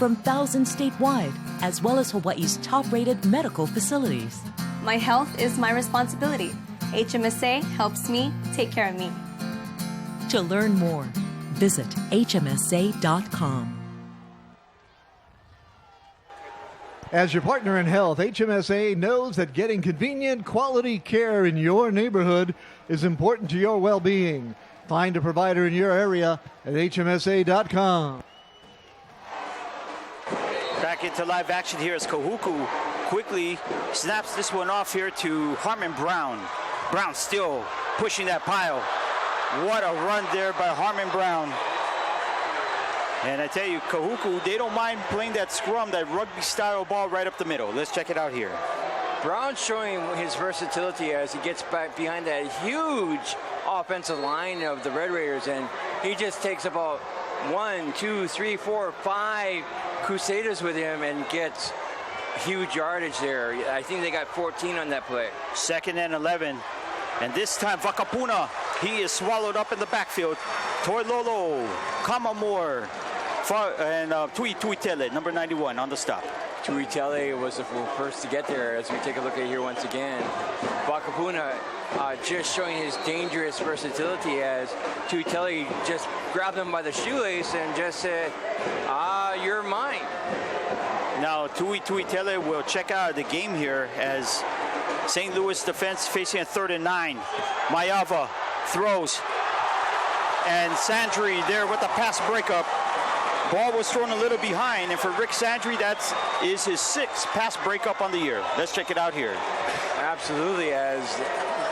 from thousands statewide, as well as Hawaii's top-rated medical facilities. My health is my responsibility. HMSA helps me take care of me. To learn more, visit hmsa.com. As your partner in health, HMSA knows that getting convenient, quality care in your neighborhood is important to your well-being. Find a provider in your area at hmsa.com. Back into live action here as Kahuku quickly snaps this one off here to Harmon Brown. Brown still pushing that pile. What a run there by Harmon Brown. And I tell you, Kahuku, they don't mind playing that scrum, that rugby-style ball right up the middle. Let's check it out here. Brown showing his versatility as he gets back behind that huge offensive line of the Red Raiders, and he just takes about 1, 2, 3, 4, 5 Crusaders with him and gets huge yardage there. I think they got 14 on that play. 2nd and 11. And this time, Vakapuna, he is swallowed up in the backfield. Toilolo, Kamamore, and Tuitele, number 91, on the stop. Tuitele was the first to get there as we take a look at here once again. Vakapuna just showing his dangerous versatility as Tuitele just grabbed him by the shoelace and just said, you're mine. Now, Tuitele will check out the game here as St. Louis defense facing a 3rd and 9. Mayava throws. And Sandry there with the pass breakup. Ball was thrown a little behind, and for Rick Sandry, that is his 6th pass breakup on the year. Let's check it out here. Absolutely, as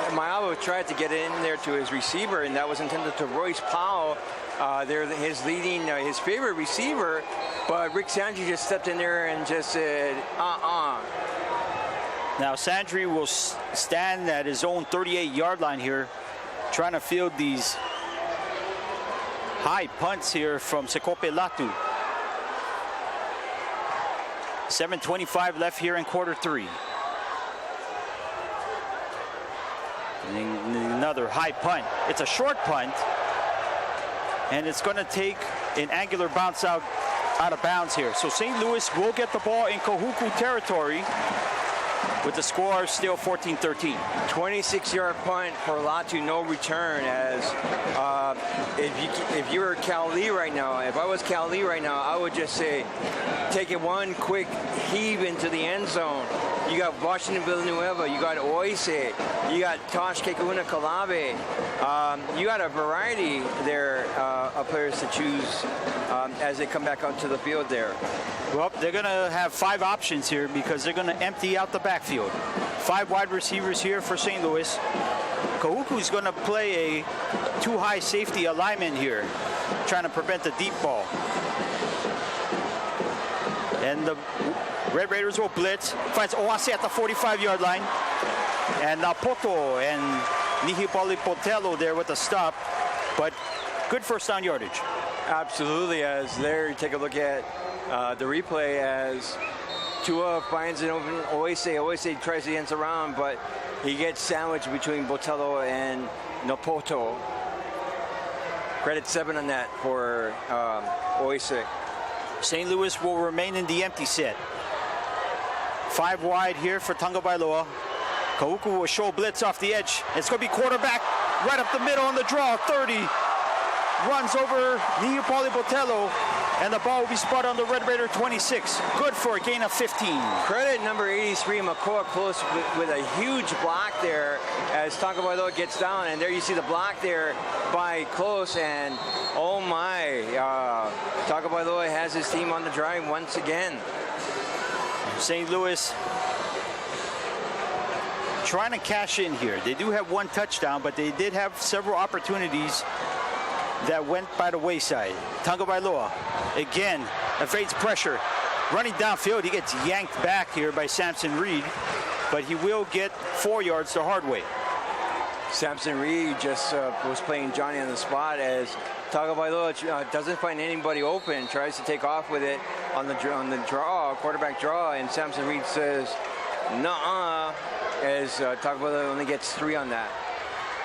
Mayava tried to get in there to his receiver, and that was intended to Royce Powell, his leading, his favorite receiver, but Rick Sandry just stepped in there and just said, Now Sandry will stand at his own 38-yard line here, trying to field these high punts here from Sekope Latu. 7:25 left here in quarter 3. And another high punt. It's a short punt, and it's going to take an angular bounce out of bounds here. So St. Louis will get the ball in Kahuku territory, with the score still 14-13. 26-yard punt for Latu, no return. As if you were Cal Lee right now, if I was Cal Lee right now, I would just say, take it one quick heave into the end zone. You got Washington Villanueva, you got Oise, you got Tosh Kekuna Kalave. You got a variety there of players to choose as they come back onto the field there. Well, they're going to have 5 options here because they're going to empty out the backfield. 5 wide receivers here for St. Louis. Kahuku's going to play a too-high safety alignment here, trying to prevent the deep ball. And the Red Raiders will blitz. Finds Oase at the 45-yard line. And Poto and Nihipali Potelo there with the stop. But good first down yardage. Absolutely. As there, you take a look at the replay as Tua finds an open Oise. Oise tries to dance around, but he gets sandwiched between Botello and Nopoto. Credit 7 on that for Oise. St. Louis will remain in the empty set. 5 wide here for Tonga Bailoa. Kahuku will show blitz off the edge. It's going to be quarterback right up the middle on the draw. 30. Runs over Nihipali Botello. And the ball will be spot on the Red Raider 26. Good for a gain of 15. Credit number 83, Makoa Close, with a huge block there as Tonga Bailoa gets down. And there you see the block there by Close. And oh my, Tonga Bailoa has his team on the drive once again. St. Louis trying to cash in here. They do have 1 touchdown, but they did have several opportunities that went by the wayside. Tonga Bailoa again evades pressure. Running downfield, he gets yanked back here by Samson Reed, but he will get 4 yards the hard way. Samson Reed just was playing Johnny on the spot as Tonga Bailoa doesn't find anybody open, tries to take off with it on the draw, quarterback draw, and Samson Reed says, nuh-uh, as Tonga Bailoa only gets 3 on that.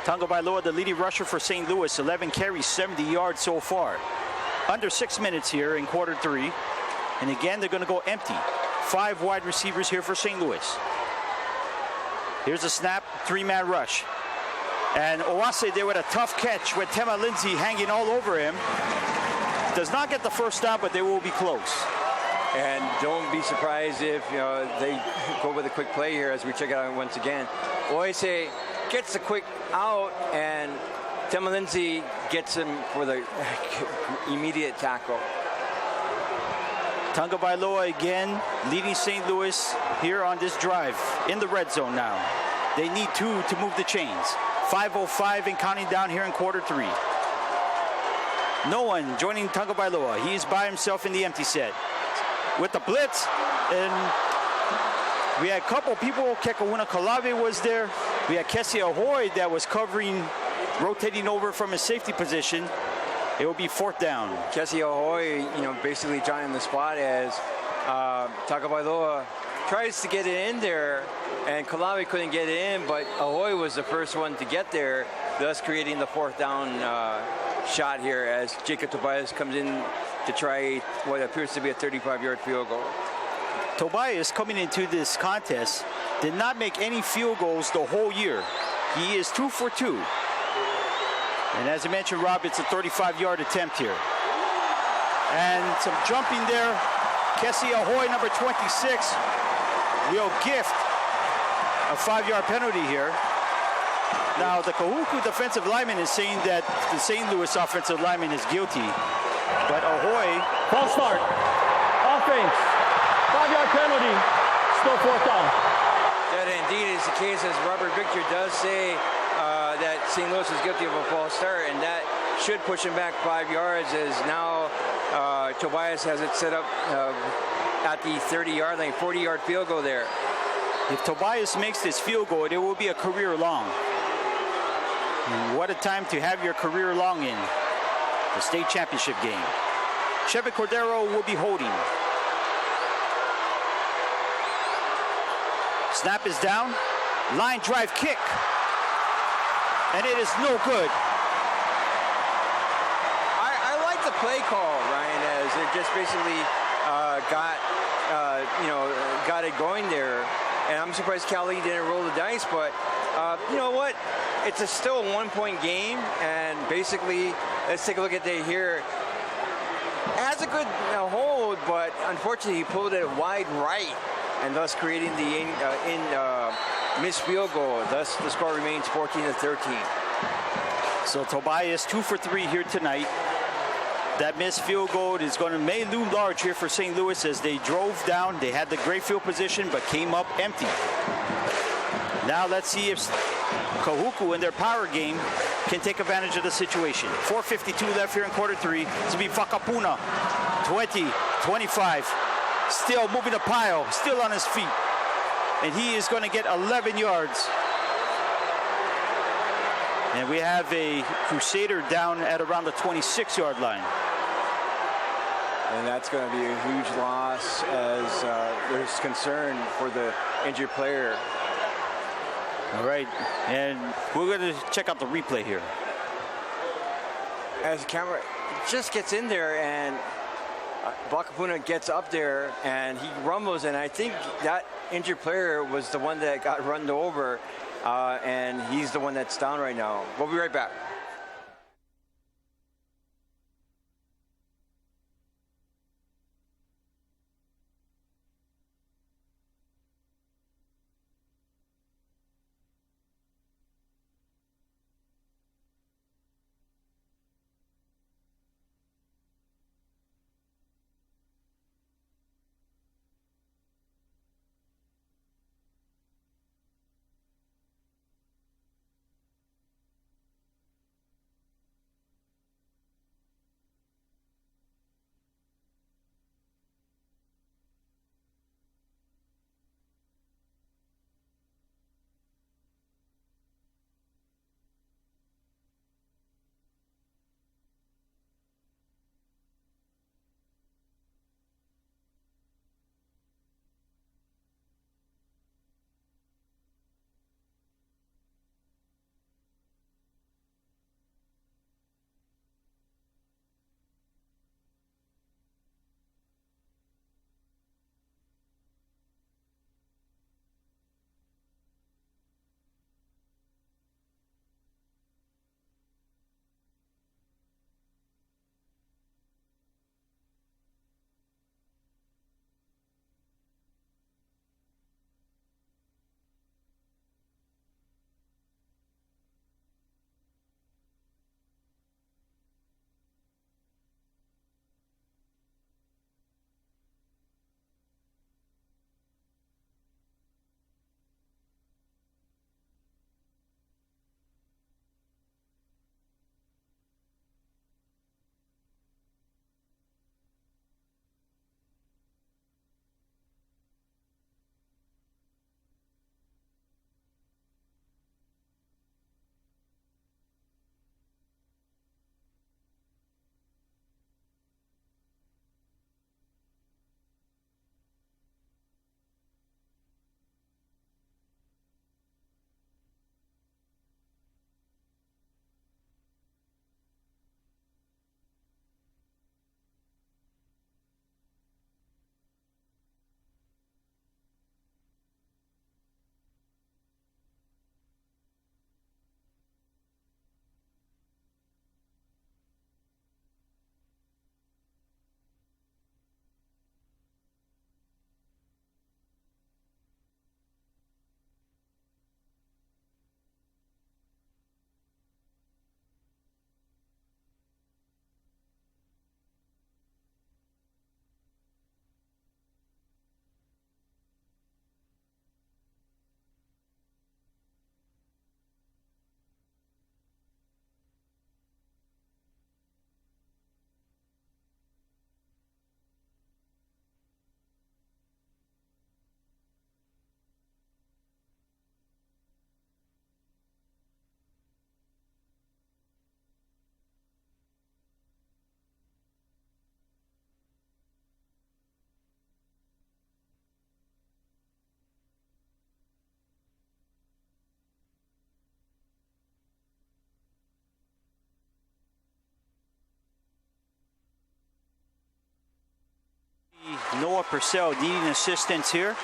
Tonga Bailoa, the leading rusher for St. Louis, 11 carries, 70 yards so far. Under 6 minutes here in quarter 3. And again, they're going to go empty. 5 wide receivers here for St. Louis. Here's a snap, 3-man rush. And Owase there with a tough catch with Tema Lindsay hanging all over him. Does not get the first down, but they will be close. And don't be surprised if they go with a quick play here as we check it out once again. Oise gets a quick out, and Tema Lindsay gets him for the immediate tackle. Tonga Bailoa again leading St. Louis here on this drive in the red zone now. They need 2 to move the chains. 5:05 and counting down here in quarter 3. No one joining Tonga Bailoa. He is by himself in the empty set. With the blitz, and we had a couple people. Kekahuna Kalave was there. We had Kessie Ahoy that was covering, rotating over from his safety position. It will be 4th down. Kessie Ahoy, basically trying the spot as Tagovailoa tries to get it in there, and Kalave couldn't get it in, but Ahoy was the first one to get there, thus creating the 4th down shot here as Jacob Tobias comes in to try what appears to be a 35-yard field goal. Tobias, coming into this contest, did not make any field goals the whole year. He is 2 for 2. And as I mentioned, Rob, it's a 35-yard attempt here. And some jumping there. Kessie Ahoy, number 26, will gift a 5-yard penalty here. Now, the Kahuku defensive lineman is saying that the St. Louis offensive lineman is guilty. But Ahoy... False start. Offense. 5-yard penalty. Still 4th down. That indeed is the case, as Robert Victor does say that St. Louis is guilty of a false start, and that should push him back 5 yards, as now Tobias has it set up at the 30-yard line, 40-yard field goal there. If Tobias makes this field goal, it will be a career long. And what a time to have your career long in the state championship game. Chevy Cordero will be holding. Snap is down. Line drive kick. And it is no good. I like the play call, Ryan, as it just basically got it going there. And I'm surprised Cali didn't roll the dice, but you know what? It's still a 1-point game, and basically, let's take a look at it here. Has a good hold, but unfortunately, he pulled it wide right, and thus creating the missed field goal. Thus, the score remains 14-13. So Tobias 2 for 3 here tonight. That missed field goal is going to may loom large here for St. Louis as they drove down. They had the great field position, but came up empty. Now let's see if Kahuku in their power game can take advantage of the situation. 4:52 left here in quarter 3. This will be Fakapuna. 20, 25. Still moving the pile, still on his feet. And he is going to get 11 yards. And we have a Crusader down at around the 26-yard line. And that's going to be a huge loss as there's concern for the injured player. All right, and we're going to check out the replay here. As the camera just gets in there, and Bakapuna gets up there and he rumbles, and I think that injured player was the one that got run over, and he's the one that's down right now. We'll be right back. Noah Purcell needing assistance here.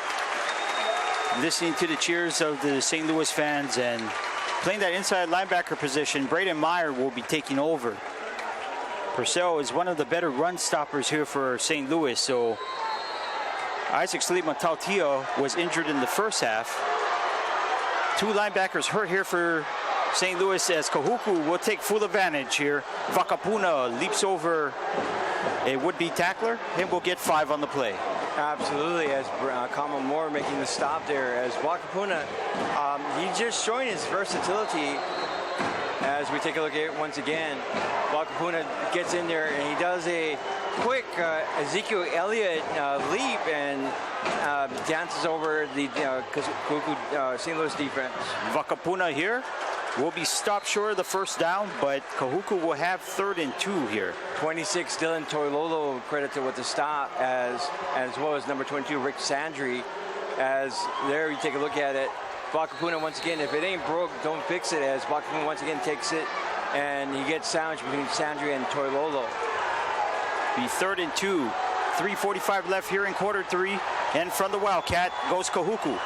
Listening to the cheers of the St. Louis fans and playing that inside linebacker position. Braden Meyer will be taking over. Purcell is one of the better run stoppers here for St. Louis. So Isaac Saliba-Tautia was injured in the first half. 2 linebackers hurt here for St. Louis as Kahuku will take full advantage here. Vakapuna leaps over a would-be tackler and will get 5 on the play. Absolutely, as Kama Moore making the stop there. As Vakapuna, he's just showing his versatility. As we take a look at it once again, Vakapuna gets in there and he does a quick Ezekiel Elliott leap and dances over the Kahuku St. Louis defense. Vakapuna here will be stopped short of the first down, but Kahuku will have 3rd and 2 here. 26 Dylan Toilolo credited with the stop, as well as number 22 Rick Sandry. As there you take a look at it, Vakapuna once again, if it ain't broke, don't fix it, as Vakapuna once again takes it and he gets sandwiched between Sandry and Toilolo. Be 3rd and 2. 3:45 left here in quarter 3. And from the Wildcat goes Kahuku.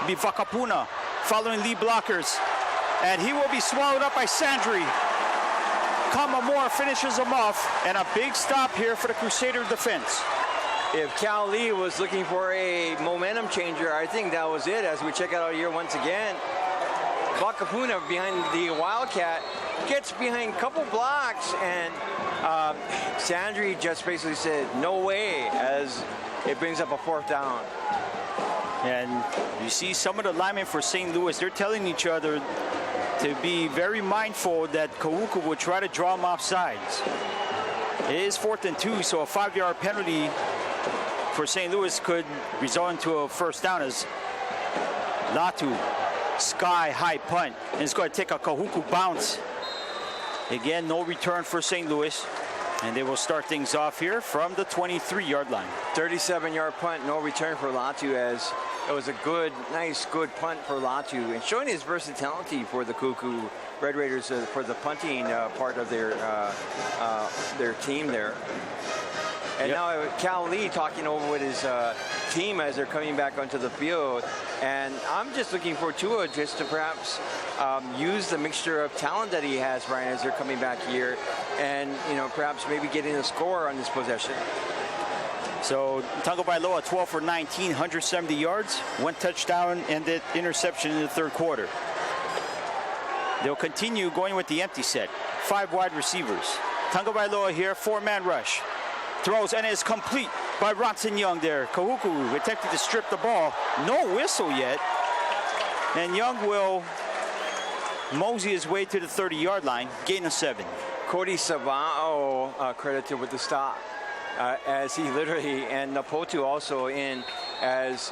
Be Vakapuna following lead blockers. And he will be swallowed up by Sandry. Kama Moore finishes him off. And a big stop here for the Crusader defense. If Cal Lee was looking for a momentum changer, I think that was it. As we check out our year once again, Vakapuna behind the Wildcat gets behind a couple blocks, and Sandry just basically said, no way, as it brings up a 4th down. And you see some of the linemen for St. Louis, they're telling each other to be very mindful that Kahuku will try to draw him off sides. It is 4th and 2, so a 5-yard penalty for St. Louis could result into a 1st down as Latu sky high punt, and it's going to take a Kahuku bounce. Again, no return for St. Louis, and they will start things off here from the 23-yard line. 37-yard punt, no return for Latu, as it was a good punt for Latu, and showing his versatility for the Kuku Red Raiders for the punting part of their team there. And now Cal Lee talking over with his team as they're coming back onto the field. And I'm just looking for Tua just to perhaps use the mixture of talent that he has, Brian, as they're coming back here. And, perhaps maybe getting a score on this possession. So Tagovailoa 12 for 19, 170 yards, 1 touchdown, and the interception in the 3rd quarter. They'll continue going with the empty set. 5 wide receivers. Tagovailoa here, 4-man rush. Throws and is complete by Ronson Young there. Kahuku attempted to strip the ball. No whistle yet. And Young will mosey his way to the 30-yard line, gain of 7. Cody Savao credited with the stop, as he literally, and Napotu also in, as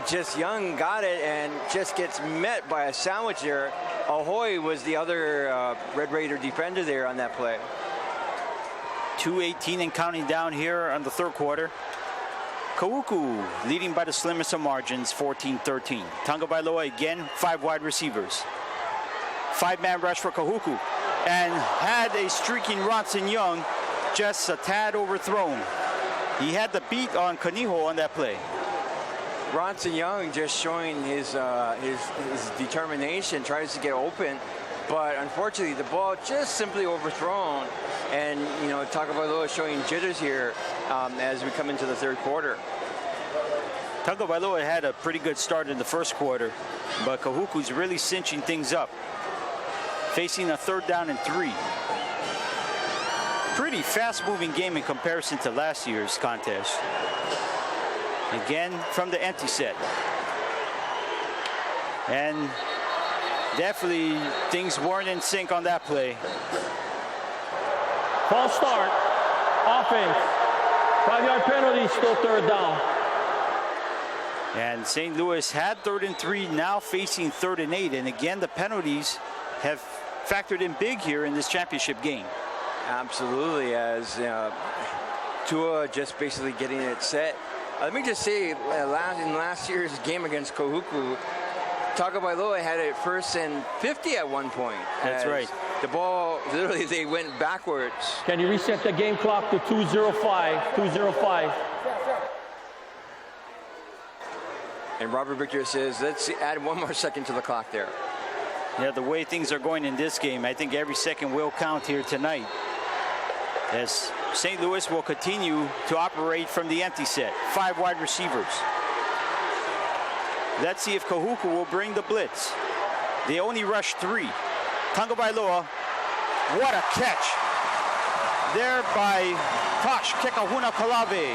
just Young got it and just gets met by a sandwich there. Ahoy was the other Red Raider defender there on that play. 2:18 and counting down here on the 3rd quarter. Kahuku leading by the slimmest of margins, 14-13. Tagovailoa again, 5 wide receivers. 5-man rush for Kahuku, and had a streaking Ronson Young, just a tad overthrown. He had the beat on Kaniho on that play. Ronson Young just showing his determination, tries to get open, but unfortunately the ball just simply overthrown. And, Tagovailoa showing jitters here as we come into the 3rd quarter. Tagovailoa had a pretty good start in the 1st quarter, but Kahuku's really cinching things up. Facing a 3rd down and 3. Pretty fast-moving game in comparison to last year's contest. Again, from the empty set. And definitely things weren't in sync on that play. False start. Offense. 5-yard penalty, still 3rd down. And St. Louis had 3rd and 3, now facing 3rd and 8. And again, the penalties have factored in big here in this championship game. Absolutely, as Tua just basically getting it set. Let me just say, in last year's game against Kahuku, Tagovailoa had it 1st and 50 at one point. That's right. the ball, literally, they went backwards. Can you reset the game clock to 2:05? 2:05. And Robert Victor says, let's add 1 more second to the clock there. Yeah, the way things are going in this game, I think every second will count here tonight, as St. Louis will continue to operate from the empty set. 5 wide receivers. Let's see if Kahuku will bring the blitz. They only rush 3. Tagovailoa, what a catch there by Tosh Kekahuna-Kalave.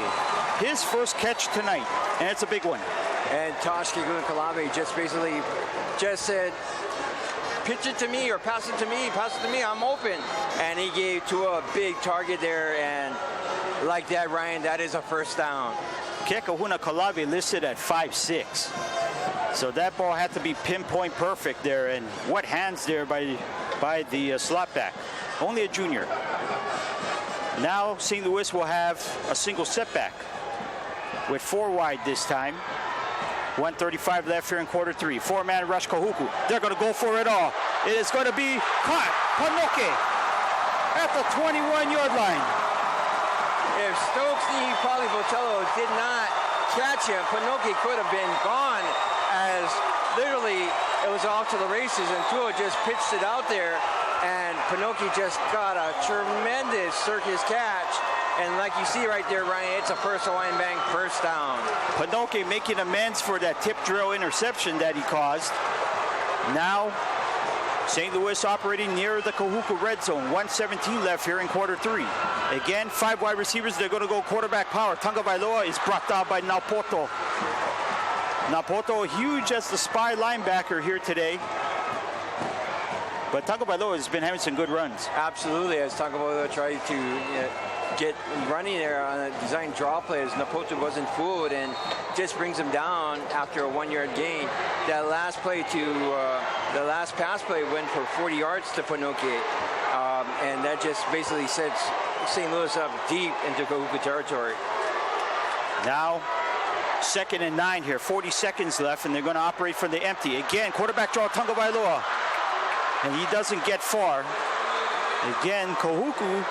His first catch tonight, and it's a big one. And Tosh Kekahuna-Kalave just basically just said, pitch it to me or pass it to me, I'm open. And he gave Tua a big target there, and like that, Ryan, that is a first down. Kekahuna-Kalave listed at 5'6". So that ball had to be pinpoint perfect there, and what hands there by the slot back. Only a junior. Now St. Louis will have a single setback with 4 wide this time. 1:35 left here in quarter 3. 4-man rush Kahuku. They're going to go for it all. It is going to be caught. Panoke at the 21-yard line. If Stokes Botello did not catch him, Panoke could have been gone, as literally it was off to the races, and Tua just pitched it out there, and Panoke just got a tremendous circus catch. And like you see right there, Ryan, it's a first Hawaiian Bank first down. Panoke making amends for that tip drill interception that he caused. Now, St. Louis operating near the Kahuku red zone. 1:17 left here in quarter 3. Again, 5 wide receivers. They're going to go quarterback power. Tagovailoa is brought down by Naupoto. Naupoto, huge as the spy linebacker here today. But Tagovailoa has been having some good runs. Absolutely, as Tagovailoa tried to get running there on a design draw play, as Naupoto wasn't fooled and just brings him down after a 1-yard gain. That last play the last pass play went for 40 yards to Panoke, and that just basically sets St. Louis up deep into Kahuku territory. Now, 2nd and 9 here, 40 seconds left, and they're going to operate from the empty. Again, quarterback draw, Tagovailoa, and he doesn't get far. Again, Kahuku,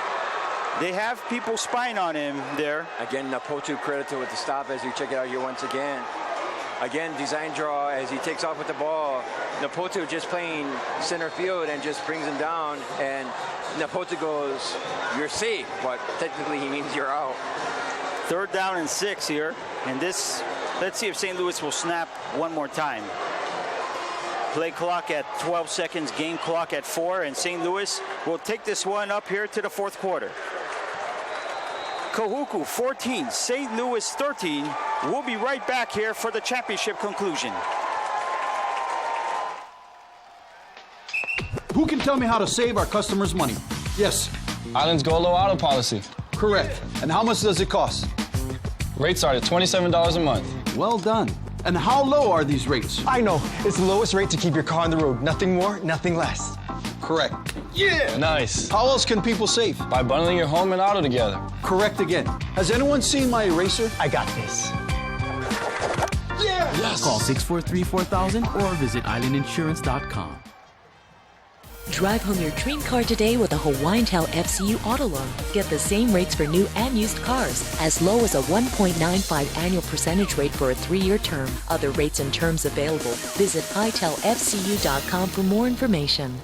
they have people spying on him there. Again, Naupoto credited with the stop as you check it out here once again. Again, design draw as he takes off with the ball. Naupoto just playing center field and just brings him down, and Naupoto goes, you're safe, but technically he means you're out. 3rd down and 6 here, and this, let's see if St. Louis will snap one more time. Play clock at 12 seconds, game clock at 4, and St. Louis will take this one up here to the 4th quarter. Kahuku 14, St. Louis 13. We'll be right back here for the championship conclusion. Who can tell me how to save our customers money? Yes. Island's Go Low Auto Policy. Correct. And how much does it cost? Rates start at $27 a month. Well done. And how low are these rates? I know. It's the lowest rate to keep your car on the road. Nothing more, nothing less. Correct. Yeah! Nice. How else can people save? By bundling your home and auto together. Correct again. Has anyone seen my eraser? I got this. Yeah! Yes. Call 643-4000 or visit islandinsurance.com. Drive home your dream car today with a Hawaiian Tel FCU auto loan. Get the same rates for new and used cars, as low as a 1.95 annual percentage rate for a 3-year term. Other rates and terms available. Visit itelfcu.com for more information.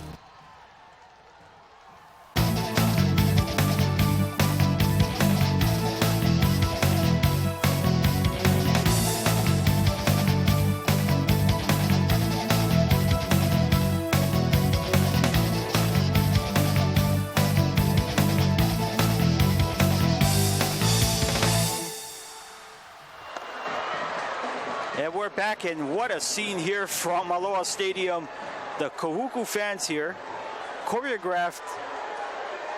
We're back, and what a scene here from Aloha Stadium. The Kahuku fans here choreographed,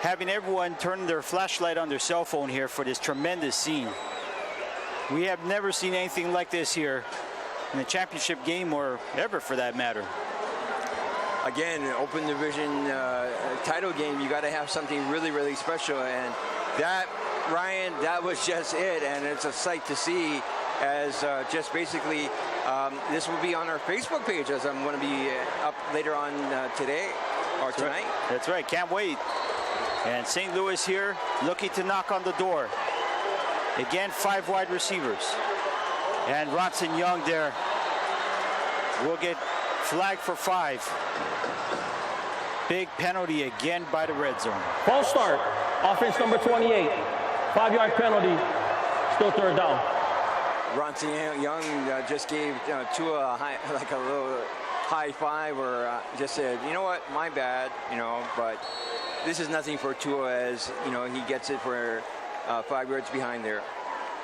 having everyone turn their flashlight on their cell phone here for this tremendous scene. We have never seen anything like this here in the championship game, or ever for that matter. Again, an open division title game, you got to have something really, really special, and that, Ryan, that was just it, and it's a sight to see. As just basically, this will be on our Facebook page, as I'm going to be up later on today. Or tonight. That's right. Can't wait. And St. Louis here looking to knock on the door. Again, 5 wide receivers. And Ronson Young there will get flagged for 5. Big penalty again by the red zone. False start. Offense number 28. 5-yard penalty. Still third down. Ronson Young just gave Tua a little high five, or just said, you know what, my bad, but this is nothing for Tua, as he gets it for 5 yards behind there.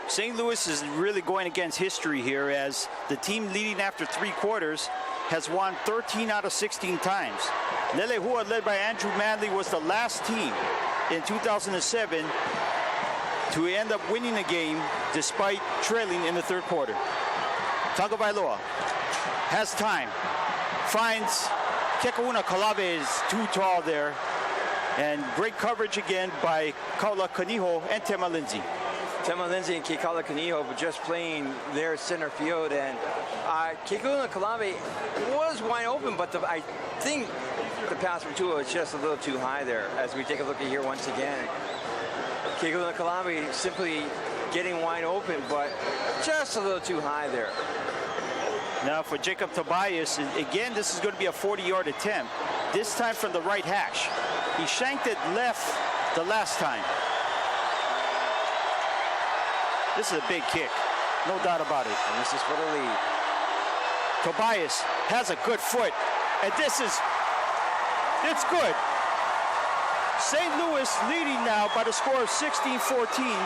St. Louis is really going against history here, as the team leading after 3 quarters has won 13 out of 16 times. Lelehua, led by Andrew Manley, was the last team in 2007 to end up winning the game despite trailing in the 3rd quarter. Tagovailoa has time, finds Kekauna Kalave, is too tall there, and great coverage again by Kaula Kaniho and Tema Lindsay. Tema Lindsay and Kekaula Kaniho were just playing their center field, and Kekauna Kalave was wide open, but I think the pass from Tua was just a little too high there. As we take a look at here once again, Kekauna Kalave simply getting wide open, but just a little too high there. Now for Jacob Tobias, again, this is going to be a 40-yard attempt, this time from the right hash. He shanked it left the last time. This is a big kick, no doubt about it. And this is for the lead. Tobias has a good foot, and it's good. St. Louis leading now by the score of 16-14.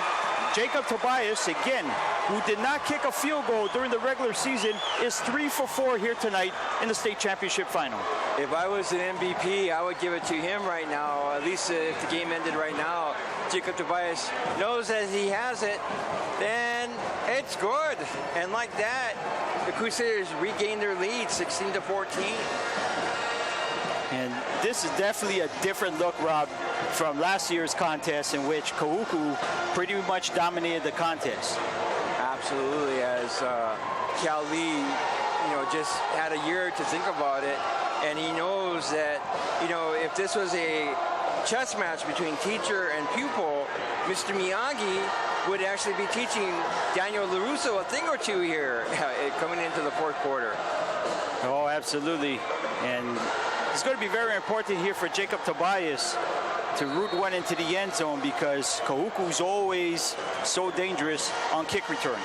Jacob Tobias, again, who did not kick a field goal during the regular season, is 3 for 4 here tonight in the state championship final. If I was an MVP, I would give it to him right now. At least if the game ended right now, Jacob Tobias knows that he has it, then it's good. And like that, the Crusaders regain their lead, 16-14. And this is definitely a different look, Rob, from last year's contest, in which Kahuku pretty much dominated the contest. Absolutely, as Cal Lee, just had a year to think about it, and he knows that, if this was a chess match between teacher and pupil, Mr. Miyagi would actually be teaching Daniel LaRusso a thing or two here coming into the 4th quarter. Oh, absolutely. And it's going to be very important here for Jacob Tobias to root one into the end zone, because Kahuku's always so dangerous on kick return.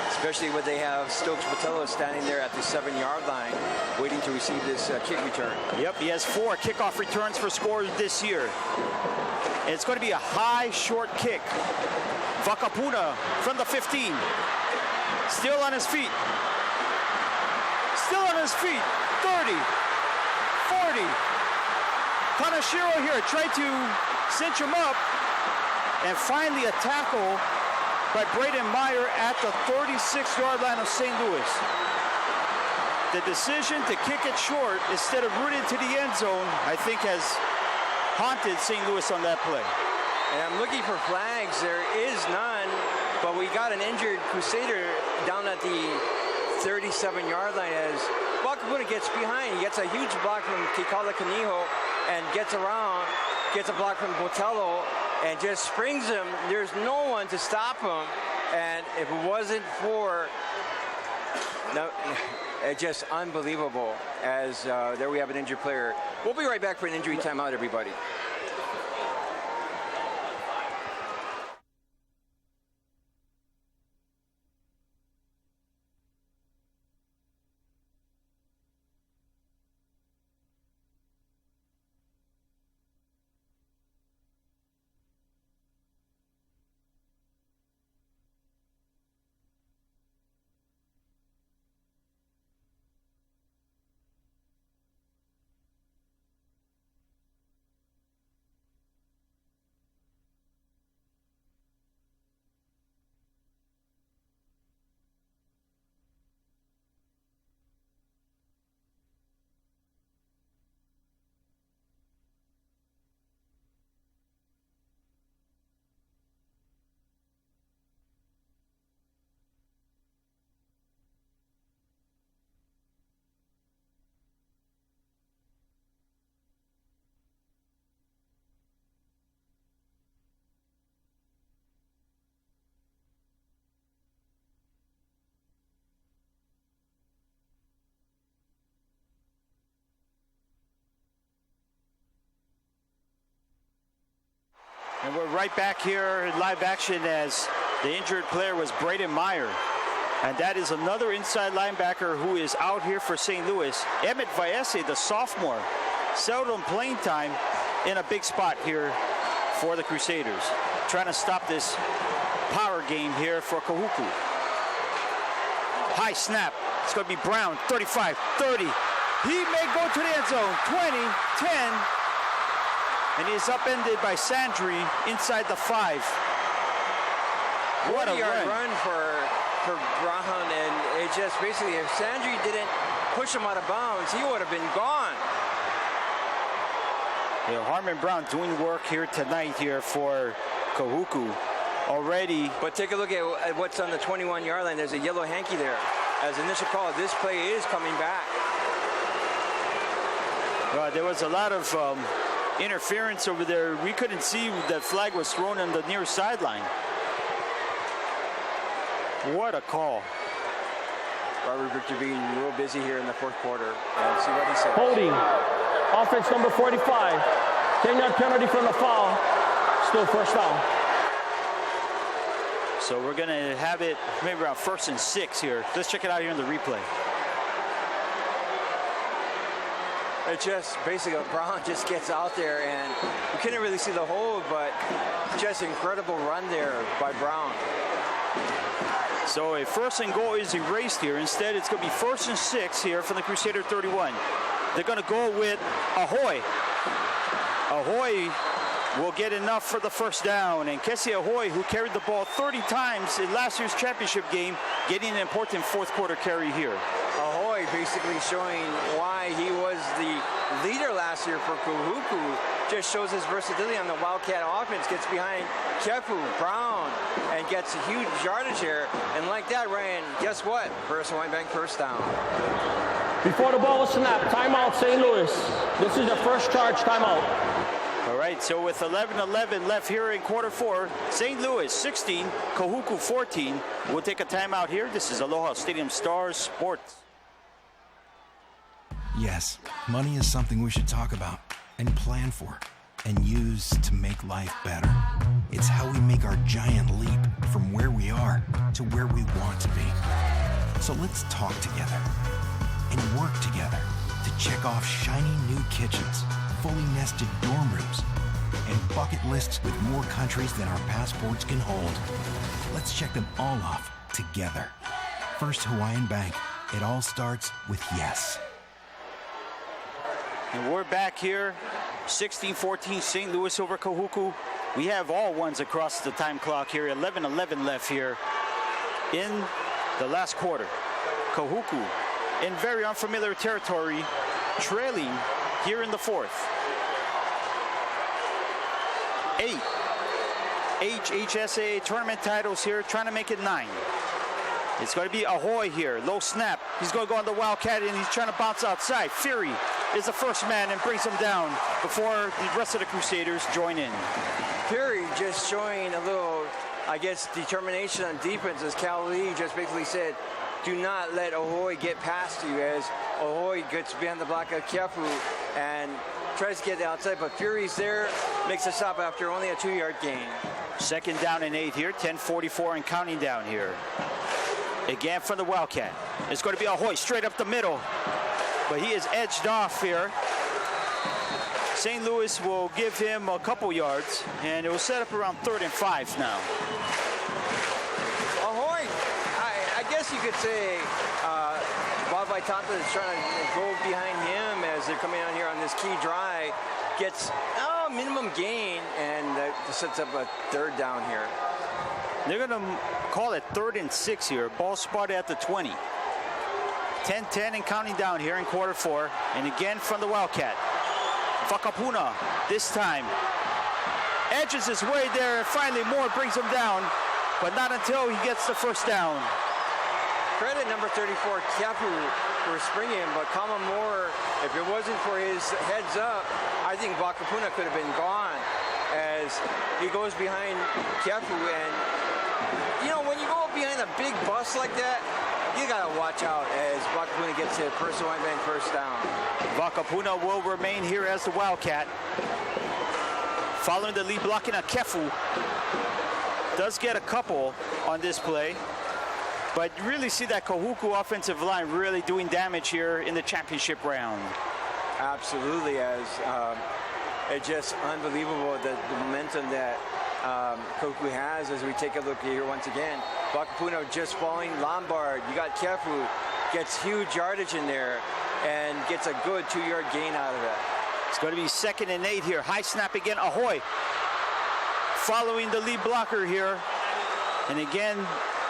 Especially when they have Stokes Botello standing there at the 7-yard line waiting to receive this kick return. Yep, he has 4 kickoff returns for scores this year. And it's going to be a high, short kick. Vakapuna from the 15. Still on his feet. Still on his feet. 30. 40. Kanashiro here tried to cinch him up, and finally a tackle by Braden Meyer at the 36-yard line of St. Louis. The decision to kick it short instead of root into the end zone, I think, has haunted St. Louis on that play. And I'm looking for flags. There is none, but we got an injured Crusader down at the 37-yard line as Wakapuna gets behind. He gets a huge block from Kekaula Kaniho and gets around, gets a block from Botello, and just springs him. There's no one to stop him. And if it wasn't for, it's just unbelievable, as there we have an injured player. We'll be right back for an injury timeout, everybody. And we're right back here in live action as the injured player was Braden Meyer. And that is another inside linebacker who is out here for St. Louis. Emmett Viese, the sophomore, seldom playing time in a big spot here for the Crusaders. Trying to stop this power game here for Kahuku. High snap. It's going to be Brown, 35, 30. He may go to the end zone, 20, 10. And he is upended by Sandry inside the 5. What a run for Brown, and it just basically, if Sandry didn't push him out of bounds, he would have been gone. Yeah, Harmon Brown doing work here tonight here for Kahuku already. But take a look at what's on the 21-yard line. There's a yellow hanky there. As initial call, this play is coming back. There was a lot of interference over there. We couldn't see that flag was thrown on the near sideline. What a call. Robert Victor being real busy here in the fourth quarter. And see what he says. Holding. Offense number 45. 10-yard penalty from the foul. Still first down. So we're going to have it maybe around 1st and 6 here. Let's check it out here in the replay. It just basically Brown just gets out there, and you couldn't really see the hold, but just incredible run there by Brown. So a 1st and goal is erased here. Instead, it's going to be 1st and 6 here from the Crusader 31. They're going to go with Ahoy. Ahoy will get enough for the first down. And Kessie Ahoy, who carried the ball 30 times in last year's championship game, getting an important fourth quarter carry here. Ahoy basically showing why he was the leader last year for Kahuku. Just shows his versatility on the Wildcat offense. Gets behind Kefu, Brown, and gets a huge yardage here. And like that, Ryan, guess what? First Hawaiian Bank first down. Before the ball was snapped, timeout St. Louis. This is the first charge timeout. All right, so with 11:11 left here in quarter 4, St. Louis 16, Kahuku 14. We'll take a timeout here. This is Aloha Stadium Stars Sports. Yes, money is something we should talk about and plan for and use to make life better. It's how we make our giant leap from where we are to where we want to be. So let's talk together and work together to check off shiny new kitchens, fully nested dorm rooms, and bucket lists with more countries than our passports can hold. Let's check them all off together. First Hawaiian Bank. It all starts with yes. And we're back here, 16-14 St. Louis over Kahuku. We have all ones across the time clock here, 11:11 left here in the last quarter. Kahuku in very unfamiliar territory, trailing here in the fourth. 8 HHSA tournament titles here, trying to make it 9. It's going to be Ahoy here, low snap. He's going to go on the Wildcat, and he's trying to bounce outside. Fury is the first man and brings him down before the rest of the Crusaders join in. Fury just showing a little, I guess, determination on defense, as Cal Lee just basically said, do not let Ahoy get past you, as Ahoy gets behind the block of Kefu and tries to get outside, but Fury's there, makes a stop after only a 2-yard gain. 2nd down and 8 here, 10:44 and counting down here. Again from the Wildcat. It's going to be Ahoy straight up the middle, but he is edged off here. St. Louis will give him a couple yards, and it will set up around 3rd and 5 now. Ahoy, I guess you could say Bob Vaitata is trying to go behind him as they're coming out here on this key drive. Gets minimum gain, and sets up a 3rd down here. They're going to call it 3rd and 6 here. Ball spotted at the 20. 10-10 and counting down here in quarter 4. And again from the Wildcat. Fakapuna this time edges his way there, and finally Moore brings him down, but not until he gets the first down. Credit number 34, Kefu, for springing, but Kama Moore, if it wasn't for his heads up, I think Fakapuna could have been gone, as he goes behind Kefu. And you know, when you go behind a big bus like that, you gotta watch out as Vakapuna gets to first Hawaiian Bank first down. Vakapuna will remain here as the Wildcat. Following the lead blocking on Kefu. Does get a couple on this play. But you really see that Kahuku offensive line really doing damage here in the championship round. Absolutely, as it's just unbelievable the momentum that Kahuku has as we take a look here once again. Bakapuno just falling. Lombard, you got Kefu, gets huge yardage in there and gets a good 2-yard gain out of it. It's going to be 2nd and 8 here. High snap again, Ahoy. Following the lead blocker here. And again,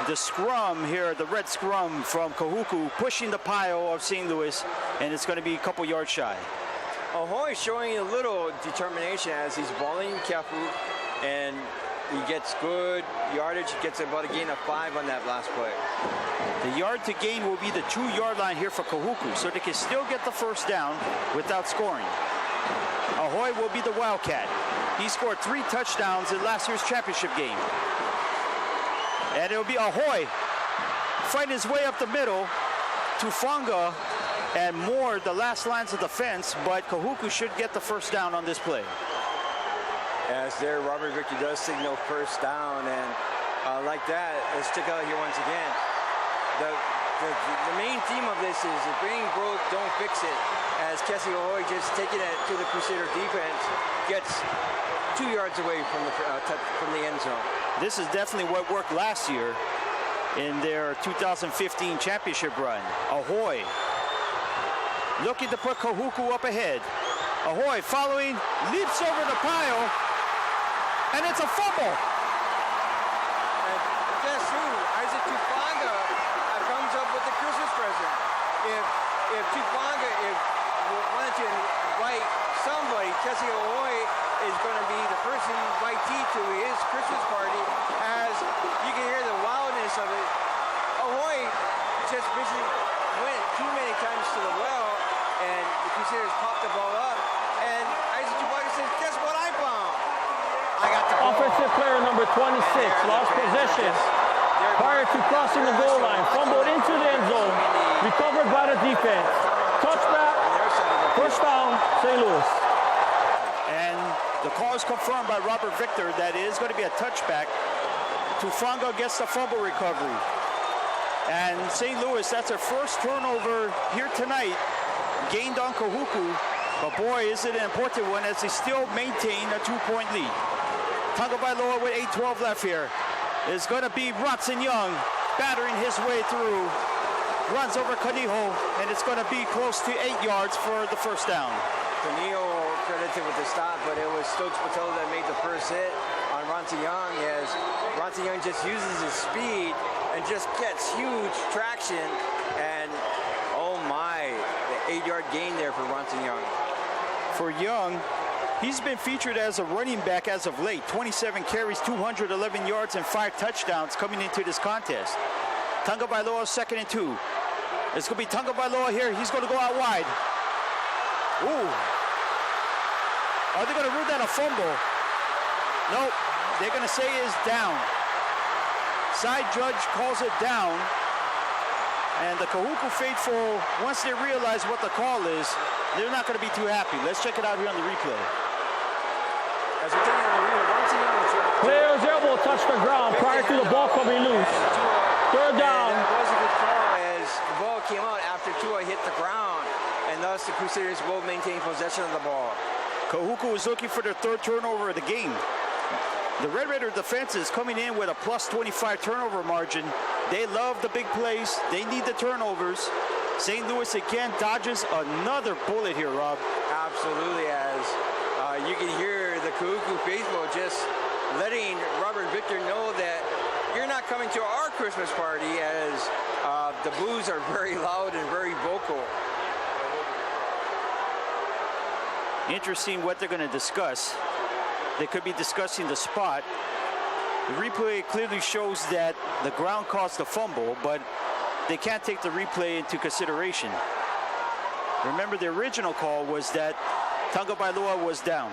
the scrum here, the red scrum from Kahuku, pushing the pile of St. Louis, and it's going to be a couple yards shy. Ahoy showing a little determination as he's balling Kefu, and he gets good yardage. He gets about a gain of 5 on that last play. The yard to gain will be the 2-yard line here for Kahuku, so they can still get the first down without scoring. Ahoy will be the Wildcat. He scored 3 touchdowns in last year's championship game. And it'll be Ahoy fighting his way up the middle to Fonga and Moore, the last lines of defense, but Kahuku should get the first down on this play. As there, Robert Victor does signal first down, and like that, let's check out here once again. The main theme of this is if being broke, don't fix it. As Kessie Ahoy just taking it to the Crusader defense, gets 2 yards away from the end zone. This is definitely what worked last year in their 2015 championship run. Ahoy looking to put Kahuku up ahead. Ahoy following, leaps over the pile, and it's a fumble. And guess who? Isaac Tufanga comes up with the Christmas present. If Tufanga wanted to invite somebody, Kessie Ahoy is going to be the person invitee to his Christmas party, as you can hear the wildness of it. Ahoy just basically went too many times to the well, and the Crusaders popped the ball up, and Isaac Tufanga says, guess what I found? I got the ball. Offensive player number 26 lost possession prior to crossing the goal line, fumbled into the end zone, recovered by the defense. Touchback, first down, St. Louis. And the call is confirmed by Robert Victor that it is going to be a touchback. Tufanga gets the fumble recovery. And St. Louis, that's their first turnover here tonight, gained on Kahuku. But boy, is it an important one as they still maintain a 2-point lead. Tonga Bailoa with 8:12 left here. It's going to be Bronson Young battering his way through. Runs over Canijo, and it's going to be close to 8 yards for the first down. Canijo credited with the stop, but it was Stokes Patel that made the first hit on Bronson Young, as Bronson Young just uses his speed and just gets huge traction, and oh my, the 8-yard gain there for Bronson Young. For Young, he's been featured as a running back as of late. 27 carries, 211 yards, and 5 touchdowns coming into this contest. Tonga Bailoa 2nd and 2. It's going to be Tonga Bailoa here. He's going to go out wide. Ooh. Are they going to rule that a fumble? Nope. They're going to say it's down. Side judge calls it down. And the Kahuku faithful, once they realize what the call is, they're not going to be too happy. Let's check it out here on the replay. As we're taking on the replay, player's elbow touched the ground prior to the ball coming loose. Third down. And that was a good call as the ball came out after Tua hit the ground, and thus the Crusaders will maintain possession of the ball. Kahuku is looking for their 3rd turnover of the game. The Red Raider defense is coming in with a plus 25 turnover margin. They love the big plays. They need the turnovers. St. Louis again dodges another bullet here, Rob. Absolutely, as you can hear the Kahuku faithful just letting Robert Victor know that you're not coming to our Christmas party, as the boos are very loud and very vocal. Interesting what they're going to discuss. They could be discussing the spot. The replay clearly shows that the ground caused the fumble, but they can't take the replay into consideration. Remember, the original call was that Tonga Bailoa was down.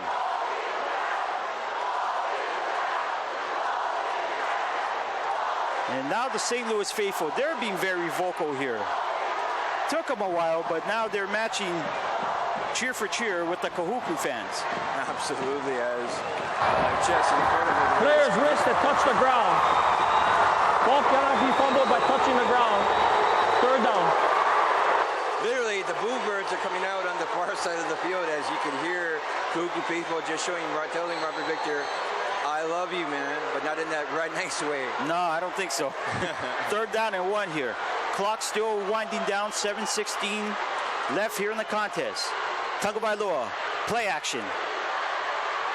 And now the St. Louis faithful, they're being very vocal here. Took them a while, but now they're matching cheer for cheer with the Kahuku fans. Absolutely, as just incredible. Player's wrist that touched the ground. Ball cannot be fumbled by touching the ground. Third down. Literally, the Bluebirds are coming out on the far side of the field, as you can hear Kahuku people just telling Robert Victor, I love you, man, but not in that right nice way. No, I don't think so. Third down and 1 here. Clock still winding down, 7:16 left here in the contest. Tagovailoa, play action.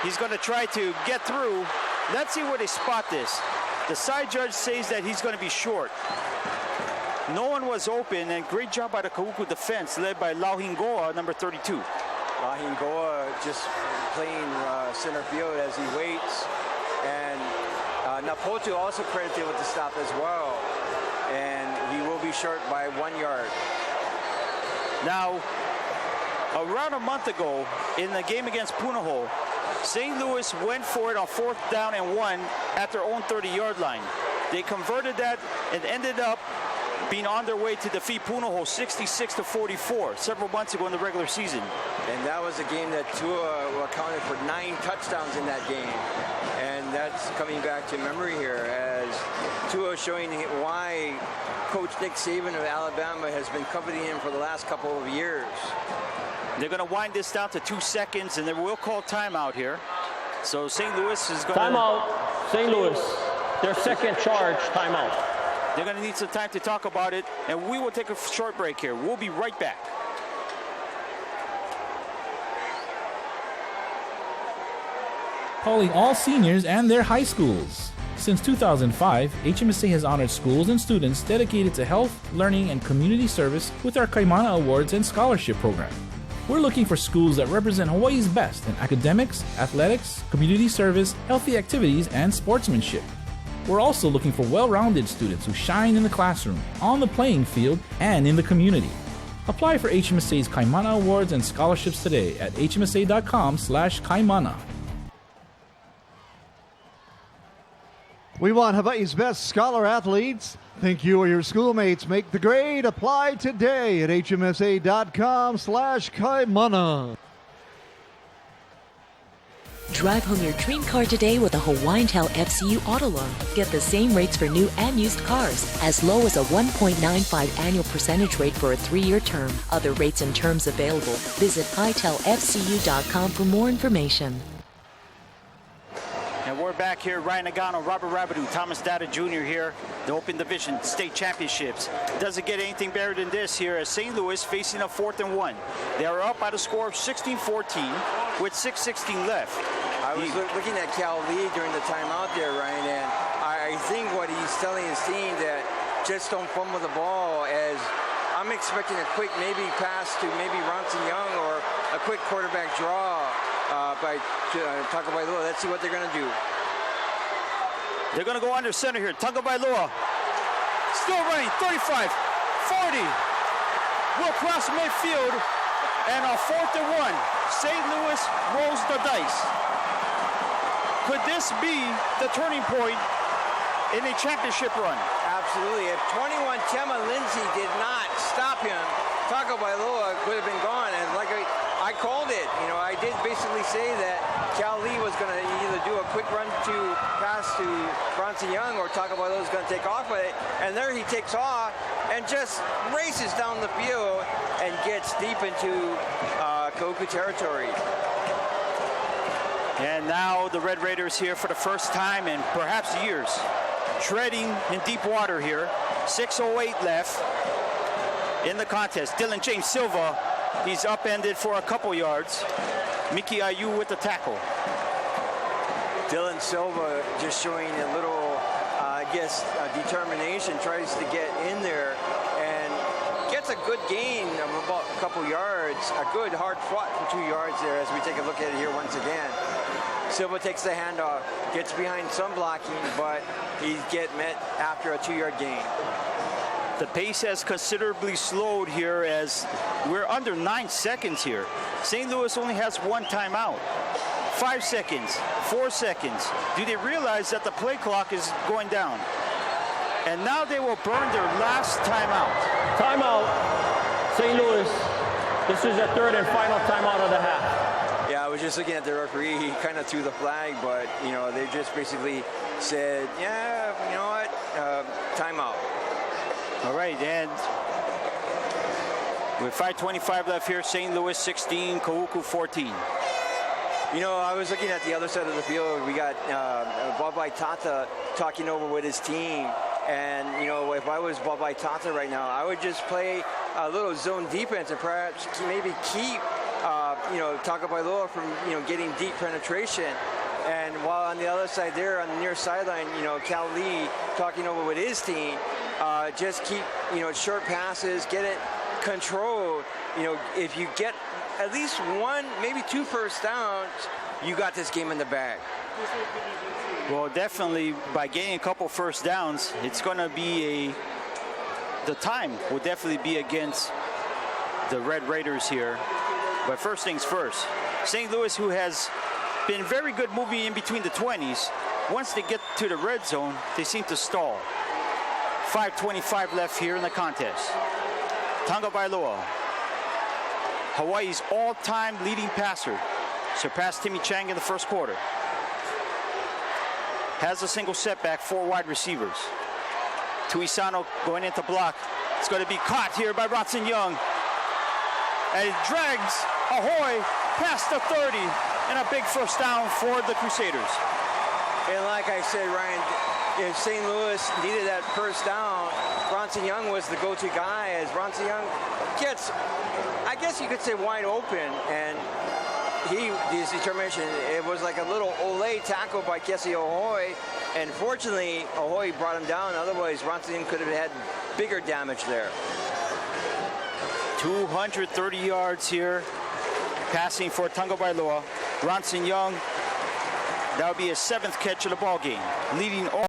He's going to try to get through. Let's see where they spot this. The side judge says that he's going to be short. No one was open, and great job by the Kahuku defense, led by Lauhingoa, number 32. Lauhingoa just playing center field as he waits. And Napoto also credited with the stop as well. And he will be short by 1 yard. Now, around a month ago, in the game against Punahou, St. Louis went for it on 4th down and 1 at their own 30-yard line. They converted that and ended up being on their way to defeat Punahou 66-44 several months ago in the regular season. And that was a game that Tua accounted for 9 touchdowns in that game. And that's coming back to memory here, as Tua showing why Coach Nick Saban of Alabama has been coveting him for the last couple of years. They're going to wind this down to 2 seconds, and then we'll call timeout here. So St. Louis is going to... Timeout, St. Louis. Their second charge, timeout. They're going to need some time to talk about it, and we will take a short break here. We'll be right back. Calling all seniors and their high schools. Since 2005, HMSA has honored schools and students dedicated to health, learning, and community service with our Kaimana Awards and Scholarship Program. We're looking for schools that represent Hawaii's best in academics, athletics, community service, healthy activities, and sportsmanship. We're also looking for well-rounded students who shine in the classroom, on the playing field, and in the community. Apply for HMSA's Kaimana Awards and Scholarships today at hmsa.com/kaimana. We want Hawaii's best scholar athletes. Think you or your schoolmates make the grade? Apply today at hmsa.com/kaimana. Drive home your dream car today with a Hawaiian-Tel FCU auto loan. Get the same rates for new and used cars, as low as a 1.95 annual percentage rate for a 3-year term. Other rates and terms available. Visit hitelfcu.com for more information. And we're back here. Ryan Nagano, Robert Rabideau, Thomas Data Jr. here. The Open Division State Championships. Doesn't get anything better than this here as St. Louis facing a 4th and 1. They are up by the score of 16-14 with 6:16 left. I was looking at Cal Lee during the timeout there, Ryan, and I think what he's telling his team that just don't fumble the ball, as I'm expecting a quick maybe pass to maybe Ronson Young or a quick quarterback draw by Tagovailoa. Let's see what they're going to do. They're going to go under center here. Tagovailoa still running, 35, 40. Will cross midfield, and a 4th and 1. St. Louis rolls the dice. Could this be the turning point in a championship run? Absolutely. If 21 Tema Lindsay did not stop him, Tagovailoa could have been gone. And like I called it, you know, I did basically say that Cal Lee was going to either do a quick run to pass to Bronson Young, or Tagovailoa is going to take off with it. And there he takes off and just races down the field and gets deep into Kahuku territory. And now the Red Raiders here for the first time in perhaps years, treading in deep water here. 6:08 left in the contest. Dylan James Silva, he's upended for a couple yards. Miki Ayu with the tackle. Dylan Silva just showing a little, determination, tries to get in there and gets a good gain of about a couple yards. A good hard fought for 2 yards there as we take a look at it here once again. Silva takes the handoff, gets behind some blocking, but he get met after a 2-yard gain. The pace has considerably slowed here as we're under 9 seconds here. St. Louis only has 1 timeout. 5 seconds, 4 seconds. Do they realize that the play clock is going down? And now they will burn their last timeout. Timeout, St. Louis. This is your third and final timeout of the half. Yeah, I was just looking at the referee. He kind of threw the flag, but, you know, they just basically said, yeah, you know what, timeout. All right, and with 5:25 left here, St. Louis 16, Kahuku 14. You know, I was looking at the other side of the field. We got Bob Tata talking over with his team. And, you know, if I was Bob Tata right now, I would just play a little zone defense and perhaps maybe keep, you know, Tagovailoa from, you know, getting deep penetration. And while on the other side there, on the near sideline, you know, Cal Lee talking over with his team, just keep, you know, short passes, get it controlled. You know, if you get at least one, maybe 2 first downs, you got this game in the bag. Well, definitely by getting a couple first downs, it's going to be the time will definitely be against the Red Raiders here. But first things first, St. Louis, who has been very good moving in between the 20s, once they get to the red zone, they seem to stall. 5:25 left here in the contest. Tagovailoa, Hawaii's all-time leading passer, surpassed Timmy Chang in the first quarter. Has a single setback, 4 wide receivers. Tuisano going into block. It's going to be caught here by Bronson Young. And it drags Ahoy past the 30, and a big first down for the Crusaders. And like I said, Ryan, if St. Louis needed that first down, Bronson Young was the go-to guy, as Bronson Young gets, I guess you could say, wide open, and his determination, it was like a little Ole tackle by Kessie Ahoy, and fortunately, Ahoy brought him down. Otherwise, Bronson could have had bigger damage there. 230 yards here, passing for Tagovailoa. Bronson Young, that would be his 7th catch of the ball game, leading all